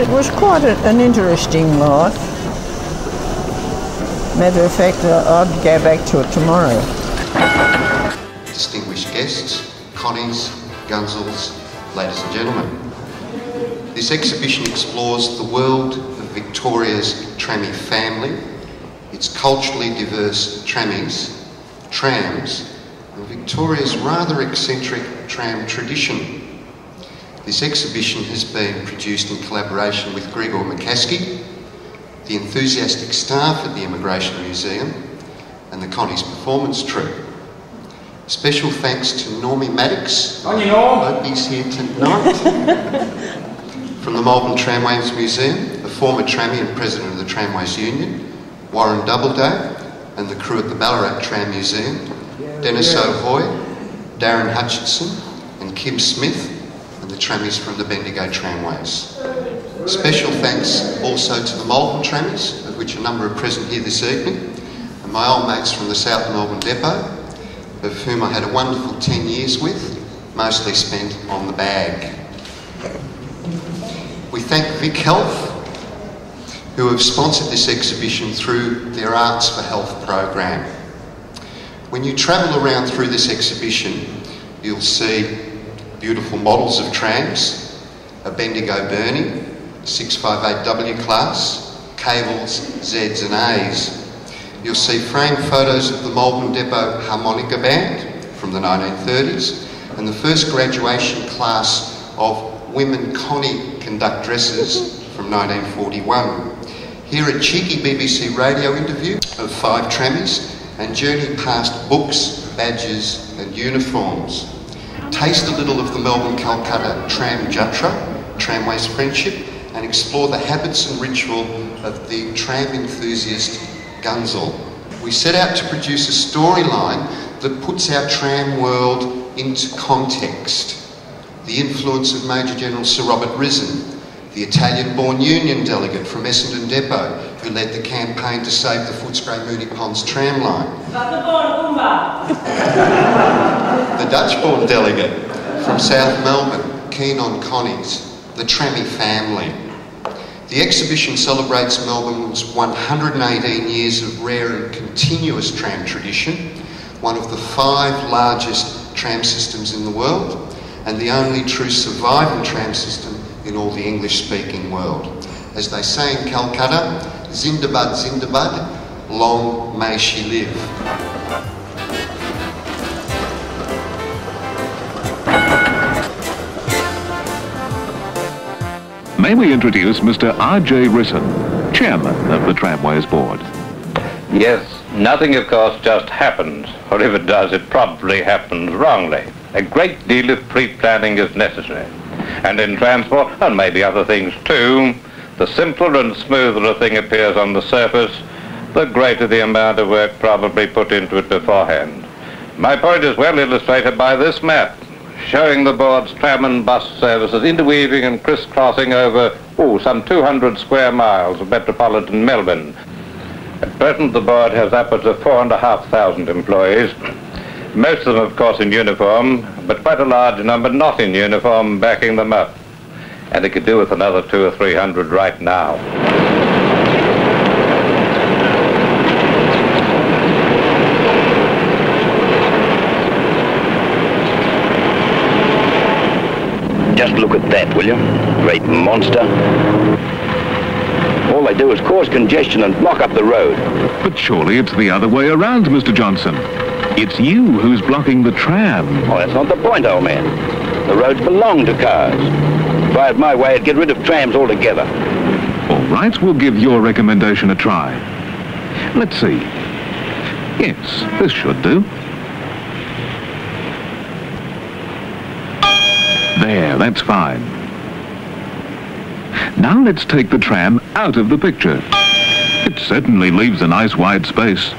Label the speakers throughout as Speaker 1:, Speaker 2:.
Speaker 1: it was quite an interesting life. Matter of fact, I'd go back to it tomorrow.
Speaker 2: Distinguished guests, Connies, Gunzels, ladies and gentlemen. This exhibition explores the world of Victoria's trammy family, its culturally diverse trammies, trams, and Victoria's rather eccentric tram tradition. This exhibition has been produced in collaboration with Gregor McCaskey, the enthusiastic staff at the Immigration Museum, and the Connies Performance Troupe. Special thanks to Normie Maddox, I hope he's here tonight, from the Melbourne Tramways Museum, the former trammie and president of the Tramways Union, Warren Doubleday, and the crew at the Ballarat Tram Museum, Dennis O'Hoy, Darren Hutchinson, and Kim Smith, and the trammies from the Bendigo Tramways. Special thanks also to the Melbourne Trammies, of which a number are present here this evening, and my old mates from the South Melbourne Depot, of whom I had a wonderful 10 years with, mostly spent on the bag. We thank Vic Health, who have sponsored this exhibition through their Arts for Health program. When you travel around through this exhibition, you'll see beautiful models of trams, a Bendigo Burnie, 658W class, cables, Zs and As. You'll see framed photos of the Melbourne Depot Harmonica Band from the 1930s and the first graduation class of women Connie conductresses from 1941. Hear a cheeky BBC radio interview of 5 trammies and journey past books, badges and uniforms. Taste a little of the Melbourne Calcutta Tram Jatra, Tramways Friendship, and explore the habits and ritual of the tram enthusiast Gunzel. We set out to produce a storyline that puts our tram world into context. The influence of Major General Sir Robert Risen, the Italian-born Union delegate from Essendon Depot, who led the campaign to save the Footscray Moonee Ponds tram line. The Dutch-born delegate from South Melbourne, keen on Connies, the trammy family. The exhibition celebrates Melbourne's 118 years of rare and continuous tram tradition, one of the 5 largest tram systems in the world, and the only true surviving tram system in all the English-speaking world. As they say in Calcutta, Zindabad, Zindabad, long may she live.
Speaker 3: May we introduce Mr. R.J. Risson, Chairman of the Tramways Board.
Speaker 4: Yes, nothing of course just happens, or if it does, it probably happens wrongly. A great deal of pre-planning is necessary. And in transport, and maybe other things too, the simpler and smoother a thing appears on the surface, the greater the amount of work probably put into it beforehand. My point is well illustrated by this map, showing the board's tram and bus services interweaving and crisscrossing over, some 200 square miles of metropolitan Melbourne. At present, the board has upwards of 4,500 employees, most of them, of course, in uniform, but quite a large number not in uniform, backing them up. And it could do with another 200 or 300 right now.
Speaker 5: Just look at that, will you? Great monster. All they do is cause congestion and block up the road.
Speaker 3: But surely it's the other way around, Mr. Johnson. It's you who's blocking the tram.
Speaker 5: Oh, that's not the point, old man. The roads belong to cars. If I had my way, I'd get rid of trams altogether.
Speaker 3: All right, we'll give your recommendation a try. Let's see. Yes, this should do. There, that's fine. Now let's take the tram out of the picture. It certainly leaves a nice wide space.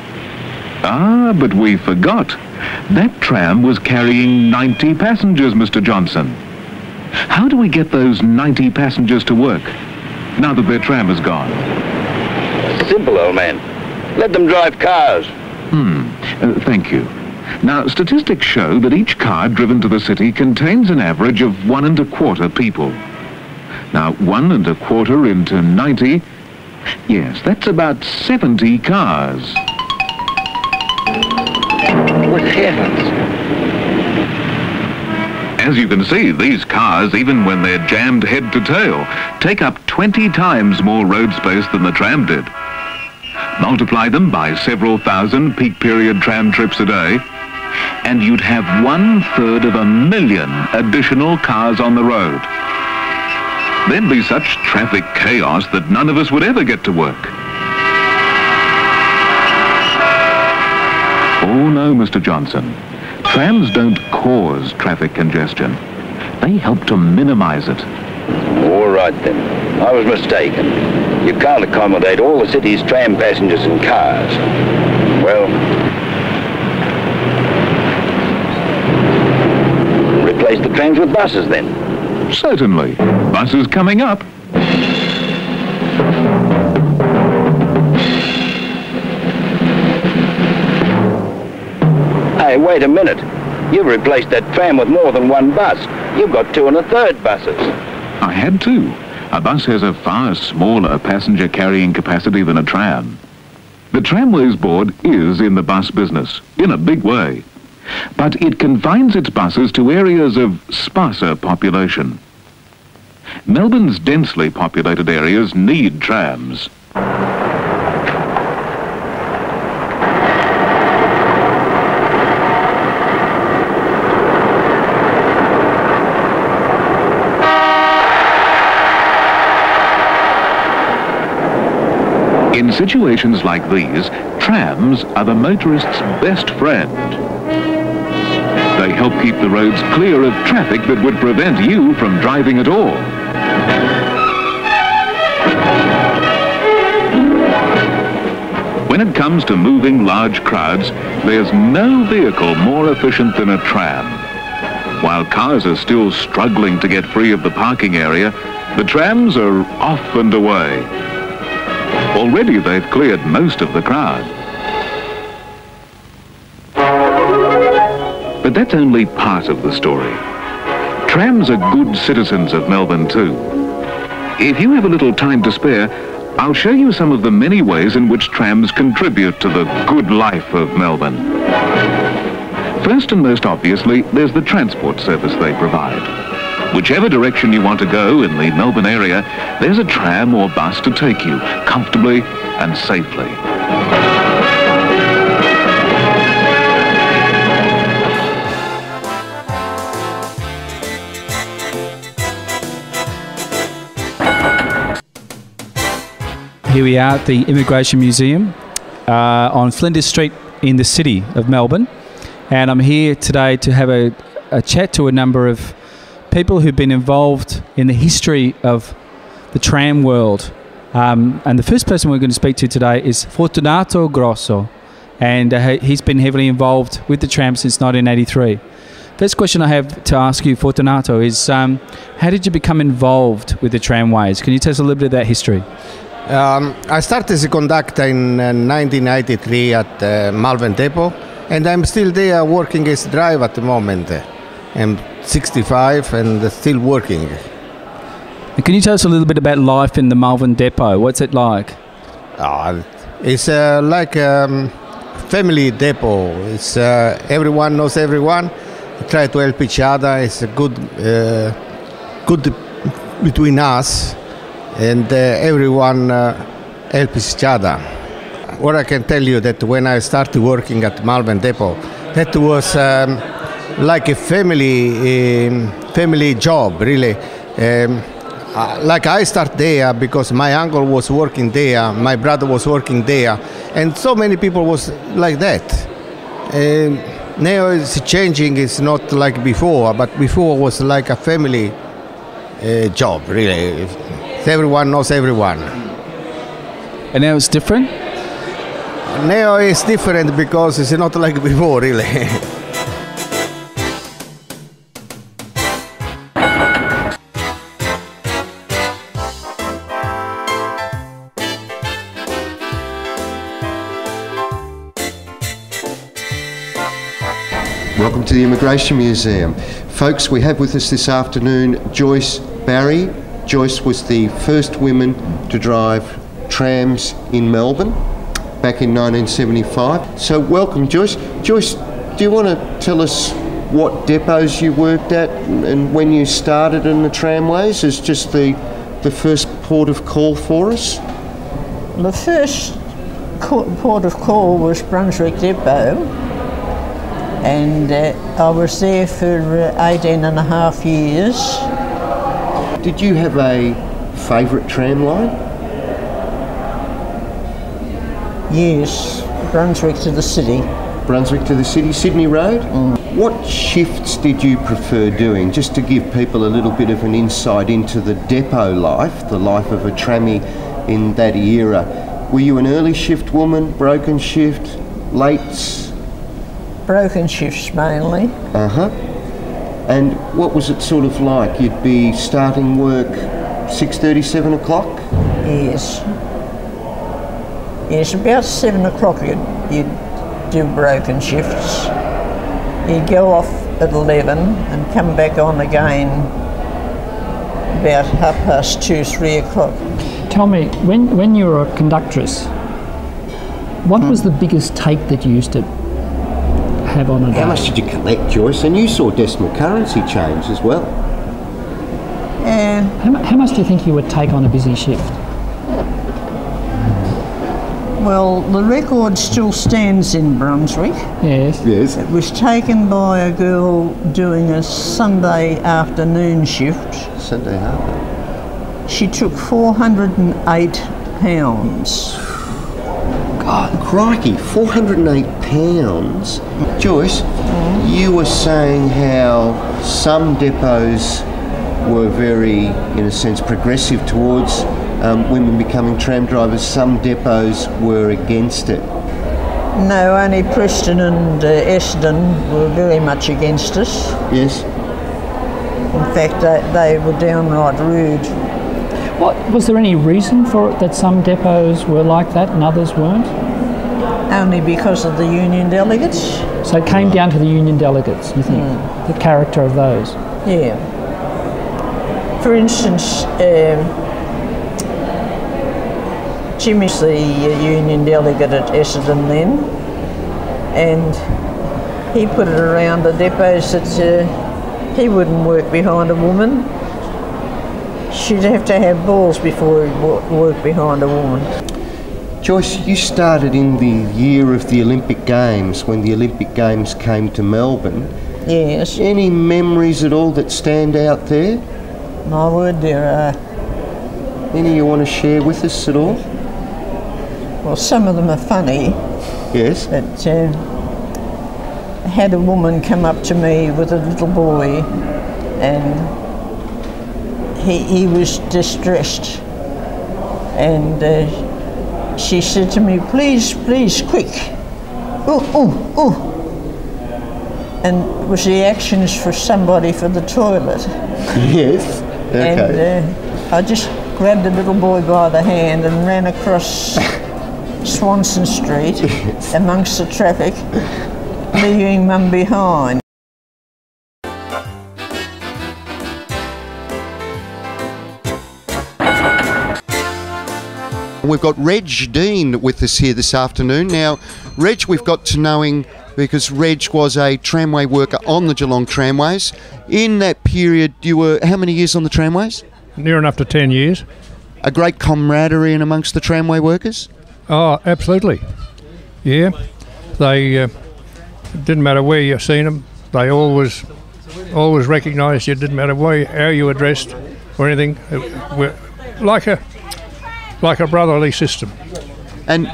Speaker 3: Ah, but we forgot. That tram was carrying 90 passengers, Mr. Johnson. How do we get those 90 passengers to work, now that their tram is gone?
Speaker 5: Simple, old man. Let them drive cars.
Speaker 3: Thank you. Now, statistics show that each car driven to the city contains an average of 1 1/4 people. Now, 1 1/4 into 90. Yes, that's about 70 cars.
Speaker 5: Good heavens.
Speaker 3: As you can see, these cars, even when they're jammed head to tail, take up 20 times more road space than the tram did. Multiply them by several thousand peak period tram trips a day, and you'd have 1/3 of a million additional cars on the road. There'd be such traffic chaos that none of us would ever get to work. Oh no, Mr. Johnson. Trams don't cause traffic congestion. They help to minimize it.
Speaker 5: All right then. I was mistaken. You can't accommodate all the city's tram passengers and cars. Well, replace the trams with buses then.
Speaker 3: Certainly. Buses coming up.
Speaker 5: Hey, wait a minute. You've replaced that tram with more than one bus. You've got 2 1/3 buses.
Speaker 3: I had to. A bus has a far smaller passenger carrying capacity than a tram. The Tramways Board is in the bus business, in a big way. But it confines its buses to areas of sparser population. Melbourne's densely populated areas need trams. In situations like these, trams are the motorist's best friend. They help keep the roads clear of traffic that would prevent you from driving at all. When it comes to moving large crowds, there's no vehicle more efficient than a tram. While cars are still struggling to get free of the parking area, the trams are off and away. Already they've cleared most of the crowd. But that's only part of the story. Trams are good citizens of Melbourne too. If you have a little time to spare, I'll show you some of the many ways in which trams contribute to the good life of Melbourne. First and most obviously, there's the transport service they provide. Whichever direction you want to go in the Melbourne area, there's a tram or bus to take you comfortably and safely.
Speaker 6: Here we are at the Immigration Museum on Flinders Street in the city of Melbourne, and I'm here today to have a chat to a number of people who've been involved in the history of the tram world. And the first person we're going to speak to today is Fortunato Grosso, and he's been heavily involved with the tram since 1983. First question I have to ask you, Fortunato, is how did you become involved with the tramways? Can you tell us a little bit of that history?
Speaker 7: I started as a conductor in 1993 at Melbourne Depot, and I'm still there working as a driver at the moment. I'm 65 and still working.
Speaker 6: Can you tell us a little bit about life in the Melbourne Depot? What's it like?
Speaker 7: It's like a family depot. It's everyone knows everyone. We try to help each other. It's a good between us, and everyone helps each other. What I can tell you that when I started working at Melbourne Depot, that was like a family job, really. Like I started there because my uncle was working there, my brother was working there, and so many people was like that. Now it's changing. It's not like before, but before was like a family job, really. Everyone knows everyone.
Speaker 6: And now it's different?
Speaker 7: Now it's different because it's not like before, really.
Speaker 2: Welcome to the Immigration Museum. Folks, we have with us this afternoon Joyce Barry Joyce was the first woman to drive trams in Melbourne back in 1975. So welcome, Joyce. Joyce, do you want to tell us what depots you worked at and when you started in the tramways as just the first port of call for us?
Speaker 1: The first port of call was Brunswick Depot, and I was there for 18 and a half years.
Speaker 2: Did you have a favourite tram line?
Speaker 1: Yes, Brunswick to the city.
Speaker 2: Brunswick to the city, Sydney Road? What shifts did you prefer doing, just to give people a little bit of an insight into the depot life, the life of a trammy in that era? Were you an early shift woman, broken shift, lates?
Speaker 1: Broken shifts mainly.
Speaker 2: Uh-huh. And what was it sort of like? You'd be starting work 6:30, 7 o'clock?
Speaker 1: Yes. Yes, about 7 o'clock you'd do broken shifts. You'd go off at 11 and come back on again about 2:30, 3 o'clock.
Speaker 8: Tell me, when you were a conductress, what was the biggest take that you used to have on a day?
Speaker 2: How much did you collect, Joyce? And you saw decimal currency change as well.
Speaker 8: How much do you think you would take on a busy shift?
Speaker 1: Well, the record still stands in Brunswick.
Speaker 8: Yes.
Speaker 2: Yes.
Speaker 1: It was taken by a girl doing a Sunday afternoon shift.
Speaker 2: Sunday afternoon.
Speaker 1: She took £408.
Speaker 2: God, crikey, £408. Joyce, you were saying how some depots were very, in a sense, progressive towards women becoming tram drivers. Some depots were against it.
Speaker 1: No, only Preston and Essendon were very much against us.
Speaker 2: Yes.
Speaker 1: In fact, they were downright rude.
Speaker 8: What was there any reason for it that some depots were like that and others weren't?
Speaker 1: Only because of the union delegates.
Speaker 8: So it came down to the union delegates, you think? The character of those?
Speaker 1: Yeah. For instance, Jimmy's the union delegate at Essendon then, and he put it around the depots that he wouldn't work behind a woman. She'd have to have balls before he'd work behind a woman.
Speaker 2: Joyce, you started in the year of the Olympic Games, when the Olympic Games came to Melbourne.
Speaker 1: Yes.
Speaker 2: Any memories at all that stand out there?
Speaker 1: My word, there are.
Speaker 2: Any you want to share with us at all?
Speaker 1: Well, some of them are funny.
Speaker 2: Yes.
Speaker 1: But I had a woman come up to me with a little boy, and he was distressed, and she said to me, please, quick, ooh. And it was the actions for somebody for the toilet.
Speaker 2: Yes, okay.
Speaker 1: And I just grabbed the little boy by the hand and ran across Swanson Street amongst the traffic, leaving Mum behind.
Speaker 2: We've got Reg Dean with us here this afternoon. Now, Reg, we've got to know him because Reg was a tramway worker on the Geelong Tramways. In that period, you were how many years on the tramways?
Speaker 9: Near enough to 10 years.
Speaker 2: A great camaraderie in amongst the tramway workers?
Speaker 9: Oh, absolutely. Yeah. They didn't matter where you seen them. They always recognised you. Didn't matter how you were dressed or anything. We're like a brotherly system.
Speaker 2: And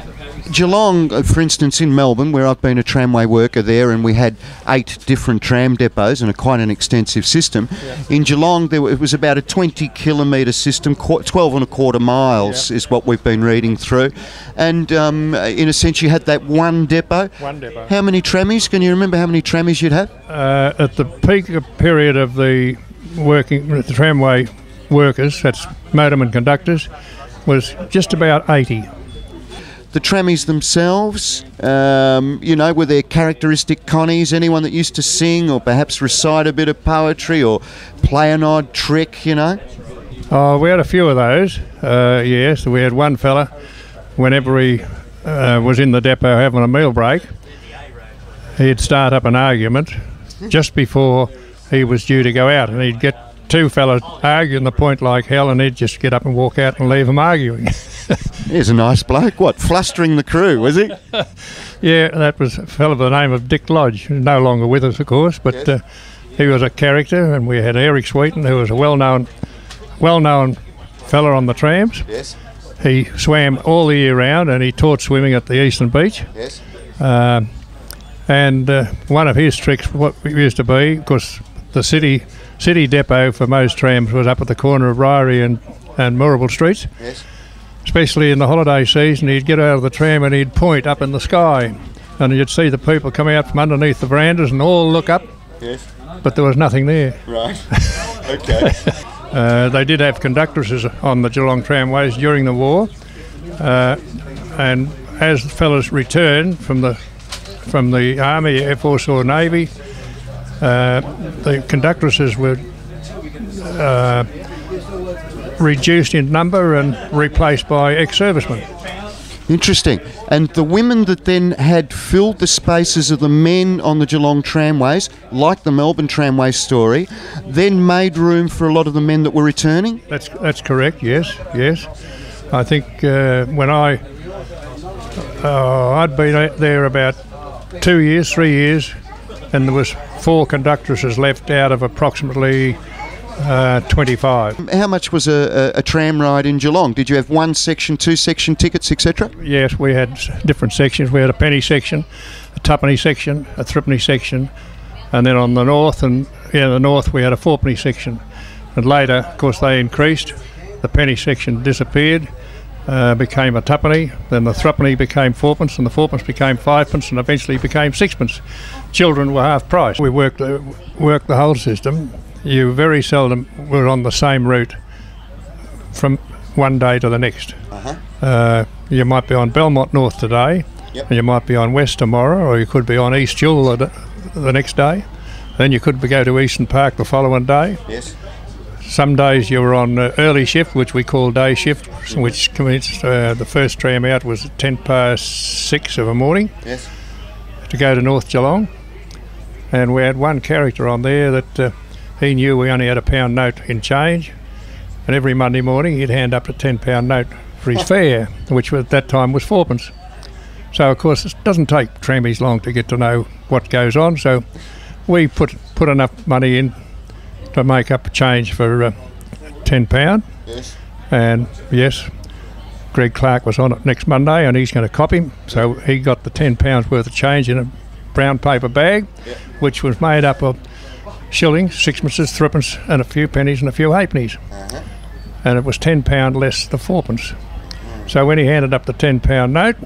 Speaker 2: Geelong, for instance, in Melbourne, where I've been a tramway worker there, and we had 8 different tram depots and quite an extensive system. Yeah. In Geelong, it was about a 20-kilometre system, 12 and a quarter miles is what we've been reading through. And in a sense, you had that one depot.
Speaker 9: One depot.
Speaker 2: How many trammies? Can you remember how many trammies you'd have?
Speaker 9: At the peak period of the tramway workers, that's motormen conductors, was just about 80.
Speaker 2: The trammies themselves, were there characteristic connies, anyone that used to sing or perhaps recite a bit of poetry or play an odd trick,
Speaker 9: Oh, we had a few of those, yes. We had one fella, whenever he was in the depot having a meal break, he'd start up an argument just before he was due to go out, and he'd get two fellas arguing the point like hell, and he'd just get up and walk out and leave them arguing.
Speaker 10: He's a nice bloke. What, flustering the crew, was he?
Speaker 9: Yeah, that was a fellow by the name of Dick Lodge, who's no longer with us, of course, but yes. He was a character. And we had Eric Sweeten, who was a well-known fella on the trams.
Speaker 10: Yes.
Speaker 9: He swam all the year round, and he taught swimming at the Eastern Beach.
Speaker 10: Yes.
Speaker 9: And one of his tricks, what it used to be, because the city depot for most trams was up at the corner of Ryrie and Moorabool Streets.
Speaker 10: Yes.
Speaker 9: Especially in the holiday season, he'd get out of the tram and he'd point up in the sky, and you'd see the people come out from underneath the verandas and all look up.
Speaker 10: Yes.
Speaker 9: But there was nothing there.
Speaker 10: Right. Okay.
Speaker 9: They did have conductresses on the Geelong Tramways during the war, and as the fellas returned from the Army, Air Force or Navy, the conductresses were reduced in number and replaced by ex-servicemen.
Speaker 10: Interesting. And the women that then had filled the spaces of the men on the Geelong Tramways, like the Melbourne Tramway story, then made room for a lot of the men that were returning?
Speaker 9: That's correct, yes. I think when I'd been there about 2 years, 3 years, and there was 4 conductresses left out of approximately 25.
Speaker 10: How much was a tram ride in Geelong? Did you have 1 section, 2 section tickets, etc.?
Speaker 9: Yes, we had different sections. We had a penny section, a tuppenny section, a threepenny section, and then on the north we had a fourpenny section. And later, of course, they increased. The penny section disappeared, became a tuppenny, then the threepenny became 4pence, and the 4pence became 5pence, and eventually became 6pence. Children were half price. We worked the whole system. You very seldom were on the same route from one day to the next.
Speaker 10: Uh-huh.
Speaker 9: You might be on Belmont North today,
Speaker 10: yep.
Speaker 9: And you might be on West tomorrow, or you could be on East Jewel the next day. Then you could go to Eastern Park the following day.
Speaker 10: Yes.
Speaker 9: Some days you were on early shift, which we call day shift, which commenced, the first tram out was at 6:10 of the morning.
Speaker 10: Yes.
Speaker 9: To go to North Geelong. And we had one character on there that he knew we only had a £1 note in change, and every Monday morning he'd hand up a £10 note for his fare, which at that time was 4pence. So of course it doesn't take trammies long to get to know what goes on, so we put enough money in to make up a change for £10.
Speaker 10: Yes.
Speaker 9: And yes, Greg Clark was on it next Monday, and he's going to cop him, so he got the £10 worth of change in a brown paper bag,
Speaker 10: yep.
Speaker 9: Which was made up of shillings, sixpences, threepence, and a few pennies and a few halfpennies.
Speaker 10: Uh-huh.
Speaker 9: And it was £10 less the 4pence. So when he handed up the £10 note,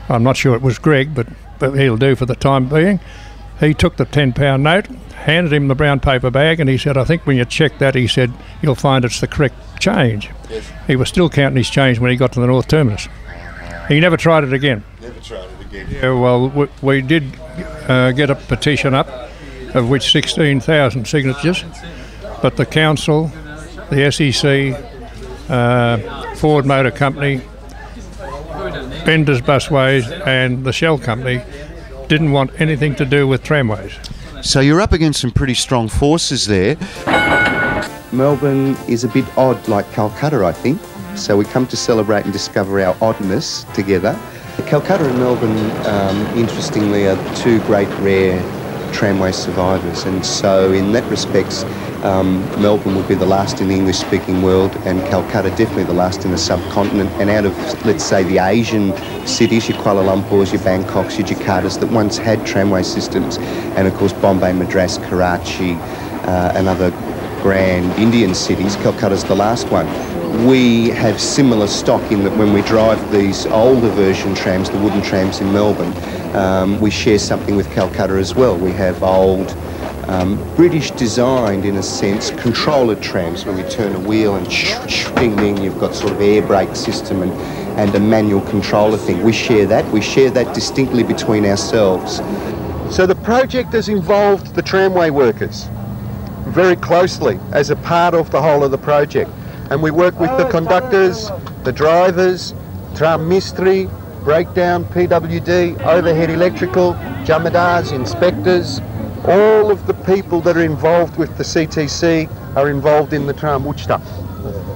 Speaker 9: I'm not sure it was Greg, but he'll do for the time being, he took the £10 note, handed him the brown paper bag, and he said, I think when you check that, he said, you'll find it's the correct change.
Speaker 10: Yes.
Speaker 9: He was still counting his change when he got to the North Terminus. He never tried it again.
Speaker 10: Never tried it again.
Speaker 9: Yeah, well, we did get a petition up, of which 16,000 signatures, but the council, the SEC, Ford Motor Company, Bender's Busways and the Shell Company didn't want anything to do with tramways.
Speaker 10: So you're up against some pretty strong forces there. Melbourne is a bit odd, like Calcutta, I think. So we come to celebrate and discover our oddness together. Calcutta and Melbourne, interestingly, are two great rare tramway survivors, and so in that respect, Melbourne would be the last in the English-speaking world, and Calcutta definitely the last in the subcontinent. And out of, let's say, the Asian cities, your Kuala Lumpurs, your Bangkoks, your Jakartas, that once had tramway systems, and of course Bombay, Madras, Karachi, and other grand Indian cities, Calcutta's the last one. We have similar stock in that when we drive these older version trams, the wooden trams in Melbourne, we share something with Calcutta as well. We have old British designed, in a sense, controller trams where we turn a wheel and ding ding, you've got sort of air brake system and a manual controller thing. We share that. We share that distinctly between ourselves. So the project has involved the tramway workers very closely as a part of the whole of the project.
Speaker 2: And we work with the conductors, the drivers, tram mistri, breakdown, PWD, overhead electrical, jamadars, inspectors. All of the people that are involved with the CTC are involved in the Tram Wuchta,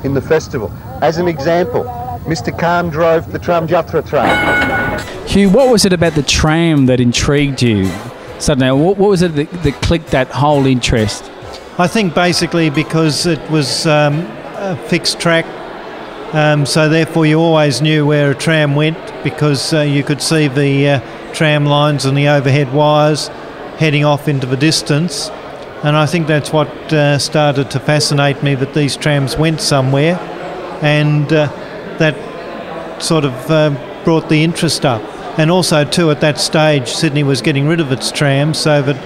Speaker 2: in the festival. As an example, Mr. Khan drove the Tram Jatra tram.
Speaker 6: Hugh, what was it about the tram that intrigued you suddenly? What was it that clicked that whole interest?
Speaker 11: I think basically because it was a fixed track, so therefore you always knew where a tram went because you could see the tram lines and the overhead wires heading off into the distance. And I think that's what started to fascinate me, that these trams went somewhere, and that sort of brought the interest up. And also too, at that stage Sydney was getting rid of its trams, so that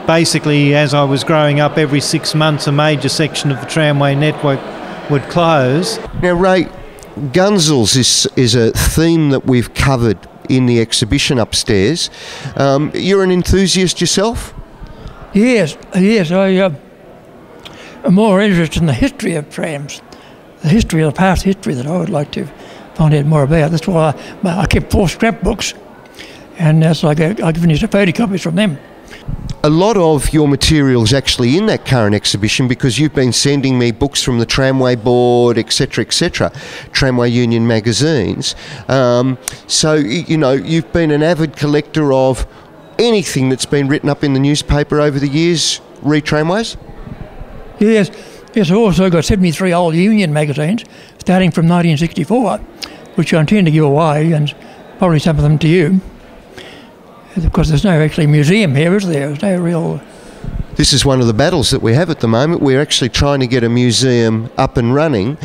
Speaker 11: basically as I was growing up, every 6 months a major section of the tramway network would close.
Speaker 2: Now Ray, Gunzels is a theme that we've covered in the exhibition upstairs. You're an enthusiast yourself?
Speaker 12: Yes, I'm more interested in the history of trams, the past history that I would like to find out more about. That's why I kept 4 scrapbooks, and as I finished photocopies from them.
Speaker 2: A lot of your material's actually in that current exhibition because you've been sending me books from the Tramway Board, etc., Tramway Union magazines. So, you know, you've been an avid collector of anything that's been written up in the newspaper over the years, re Tramways?
Speaker 12: Yes, I also got 73 old Union magazines, starting from 1964, which I intend to give away, and probably some of them to you. Because there's no actually museum here, is there? There's no real...
Speaker 2: This is one of the battles that we have at the moment. We're actually trying to get a museum up and running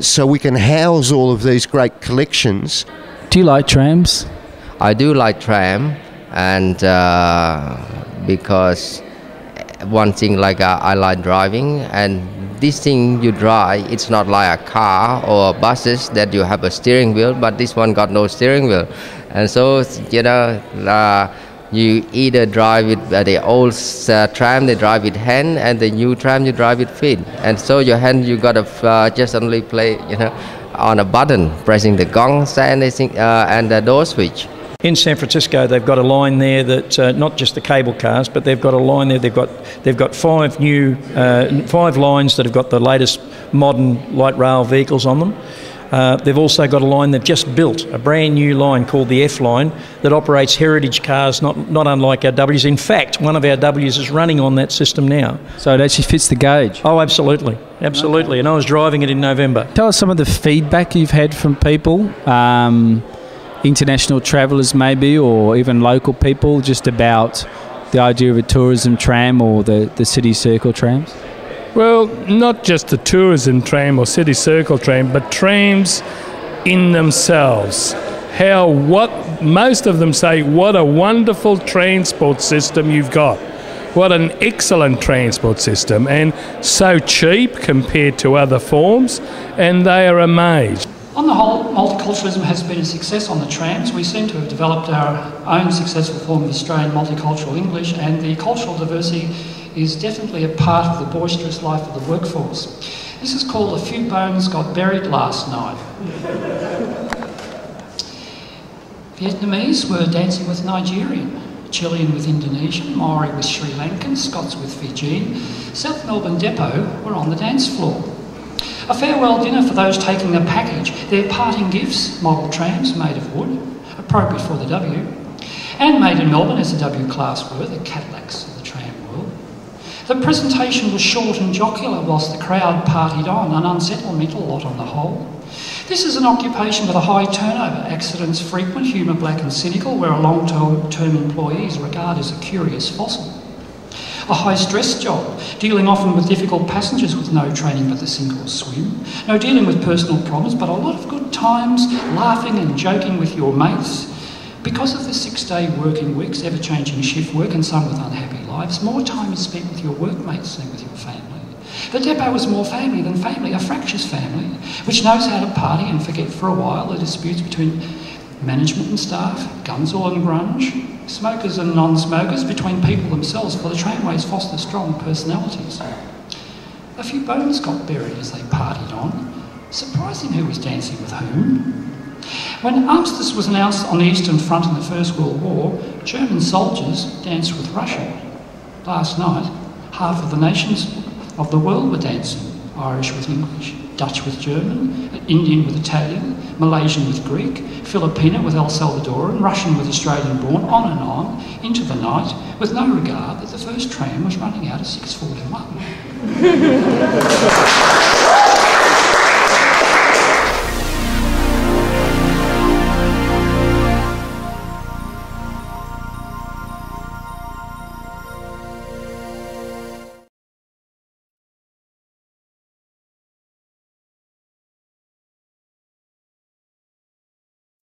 Speaker 2: so we can house all of these great collections.
Speaker 6: Do you like trams?
Speaker 13: I do like tram, and because one thing, like I like driving, and this thing you drive, it's not like a car or buses that you have a steering wheel, but this one got no steering wheel. And so, you know, you either drive it, the old tram, they drive with hand, and the new tram, you drive with feet. And so your hand, you got to just only play, you know, on a button, pressing the gong and the door switch.
Speaker 14: In San Francisco, they've got a line there that not just the cable cars, but they've got a line there. They've got 5 lines that have got the latest modern light rail vehicles on them. They've also got a line they've just built, a brand new line called the F line that operates heritage cars, not unlike our Ws. In fact, one of our Ws is running on that system now.
Speaker 6: So it actually fits the gauge?
Speaker 14: Oh, absolutely. Absolutely. And I was driving it in November.
Speaker 6: Tell us some of the feedback you've had from people, international travellers maybe, or even local people, just about the idea of a tourism tram or the city circle trams?
Speaker 9: Well, not just the tourism tram or city circle tram, but trams in themselves. Most of them say, what a wonderful transport system you've got. What an excellent transport system, and so cheap compared to other forms, and they are amazed.
Speaker 15: On the whole, multiculturalism has been a success on the trams. We seem to have developed our own successful form of Australian multicultural English, and the cultural diversity is definitely a part of the boisterous life of the workforce. This is called A Few Bones Got Buried Last Night. Vietnamese were dancing with Nigerian, Chilean with Indonesian, Maori with Sri Lankan, Scots with Fijian. South Melbourne Depot were on the dance floor. A farewell dinner for those taking the package, their parting gifts, model trams made of wood, appropriate for the W, and made in Melbourne as the W class were, the Cadillacs of the tram world. The presentation was short and jocular whilst the crowd partied on, an unsentimental lot on the whole. This is an occupation with a high turnover, accidents frequent, humour black and cynical, where a long-term employee is regarded as a curious fossil. A high-stress job, dealing often with difficult passengers with no training but the sink or swim. No dealing with personal problems, but a lot of good times, laughing and joking with your mates. Because of the 6-day working weeks, ever-changing shift work, and some with unhappy lives, more time is spent with your workmates than with your family. The depot was more family than family, a fractious family, which knows how to party and forget for a while the disputes between management and staff, Gunzels and grunge, smokers and non-smokers, between people themselves, for the tramways foster strong personalities. A few bones got buried as they partied on. Surprising who was dancing with whom. When armistice was announced on the Eastern Front in the First World War, German soldiers danced with Russia. Last night, half of the nations of the world were dancing. Irish with English, Dutch with German, Indian with Italian, Malaysian with Greek, Filipino with El Salvadoran, Russian with Australian born, on and on, into the night, with no regard that the first tram was running out at 6:41.